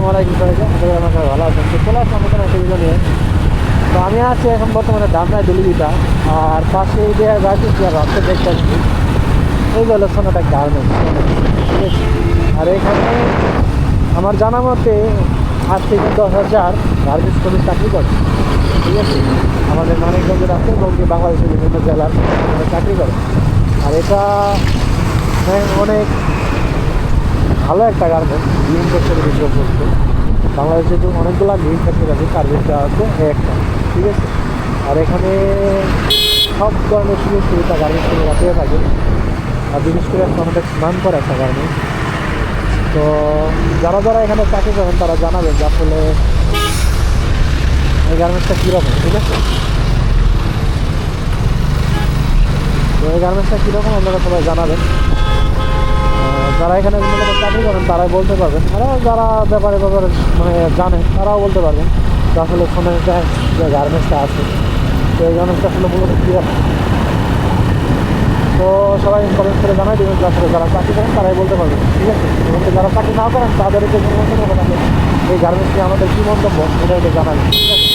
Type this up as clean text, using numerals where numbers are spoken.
আসসালামু আলাইকুম সবাইকে, আমাকে ভালো আছেন। তো চলে আসলাম এখানে একটা ভিডিও নিয়ে। তো আমি আছি এখন বর্তমানে ঢাকায় দুলিবিটা, আর পাশে দিয়ে যাচ্ছি আর রাস্তা দেখতে আসছি এই যে হলো সোনাটা গার্মেন্টস, ঠিক আছে। আর এখানে আমার জানা মতে 8 থেকে 10,000 গার্মেন্টস কর্মী চাকরি করে, ঠিক আছে। আমাদের মানিকগঞ্জের আছে এবং কি বাংলাদেশের বিভিন্ন জেলার চাকরি করে। আর এটা অনেক ভালো একটা গার্মেন্টস, গ্রিন ফ্যাক্টরির ভিতরে পড়ছে। বাংলাদেশে তো অনেকগুলো গ্রিন ফ্যাক্টরি আছে, তার ভিতরে আছে একটা, ঠিক আছে। আর এখানে সব ধরনের সুযোগ সুবিধা গার্মেন্টস পেয়ে থাকে। আর বিশেষ করে আমাদের নাম করা একটা গার্মেন্টস। তো যারা যারা এখানে চাকরি করেন তারা জানাবেন যে আসলে এই গার্মেন্টসটা কীরকম, ঠিক আছে। তো এই গার্মেন্টসটা কীরকম আপনারা সবাই জানাবেন। যারা এখানে চাকরি করেন তারাই বলতে পারবেন, আর যারা ব্যাপারে মানে জানেন তারাও বলতে পারবেন যে আসলে ফোনের যে গার্মেন্টসটা আছে, তো এই গার্মেন্টসটা আসলে মূলত কীরকম। তো সবাই কমেন্ট করে জানাই দেবেন যে আসলে যারা চাকরি করেন তারাই বলতে পারবেন, ঠিক আছে। এবং যারা চাকরি না করেন তাদেরকে এই গার্মেন্টস নিয়ে আমাদের কী মন্তব্য এটা জানাবেন, ঠিক আছে।